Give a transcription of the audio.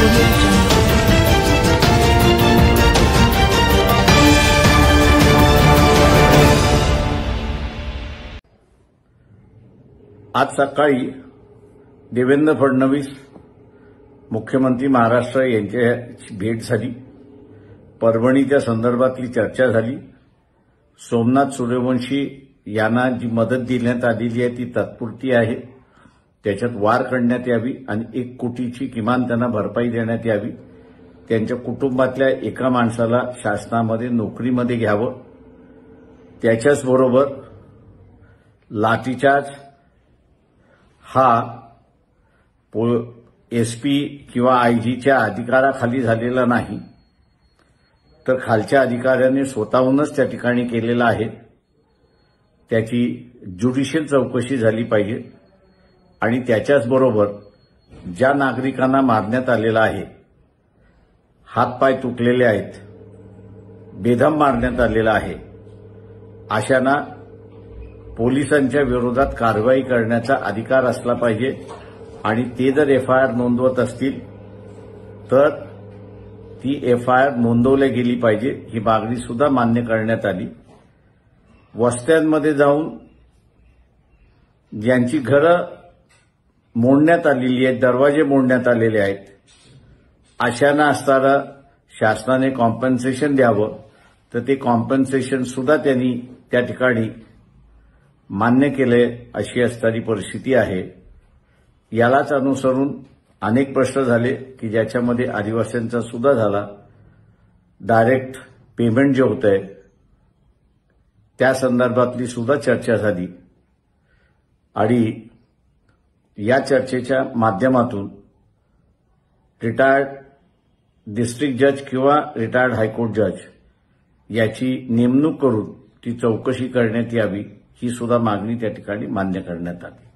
आज सकाळी देवेंद्र फडणवीस मुख्यमंत्री महाराष्ट्र यांची भेट झाली। परभणीच्या संदर्भातली चर्चा झाली। सोमनाथ सूर्यवंशी यांना जी मदत देण्यात आलेली आहे ती तात्पुरती आहे, त्याच्यात वाढ करण्यात यावी आणि 1 कोटीची किमान त्यांना भरपाई देण्यात यावी। त्यांच्या कुटुंबातल्या एका माणसाला शासनामध्ये नोकरीमध्ये घ्यावं। त्याच्याचबरोबर लाठीचार्ज हा एसपी किंवा आयजीच्या अधिकाराखाली झालेला नाही, तर खालच्या अधिकाऱ्यांनी स्वतःहूनच त्या ठिकाणी केलेला आहे। त्याची ज्युडिशियल चौकशी झाली पाहिजे आणि त्याच्याचबरोबर ज्या नागरिकांना मारण्यात आलेला आहे, हातपाय तुटलेले आहेत, बेदम मारण्यात आलेला आहे, अशांना पोलिसांच्या विरोधात कारवाई करण्याचा अधिकार असला पाहिजे आणि ते जर एफआयआर नोंदवत असतील तर ती एफआयआर नोंदवली गेली पाहिजे, ही मागणी सुद्धा मान्य करण्यात आली। वस्त्यांमध्ये जाऊन ज्यांची घरं मोडण्यात आलेली आहेत, दरवाजे मोडण्यात आलेले आहेत, अशांना असताना शासनाने कॉम्पन्सेशन द्यावं, तर ते कॉम्पन्सेशन सुद्धा त्यांनी त्या ठिकाणी मान्य केले, अशी असणारी परिस्थिती आहे। यालाच अनुसरून अनेक प्रश्न झाले की ज्याच्यामध्ये आदिवासींचा सुद्धा झाला। डायरेक्ट पेमेंट जे होतंय त्या संदर्भातली सुद्धा चर्चा झाली आणि या चर्चेच्या माध्यमातून रिटायर्ड डिस्ट्रिक्ट जज किंवा रिटायर्ड हायकोर्ट जज याची नेमणूक करून ती चौकशी करण्यात यावी, ही सुद्धा मागणी त्या ठिकाणी मान्य करण्यात आली।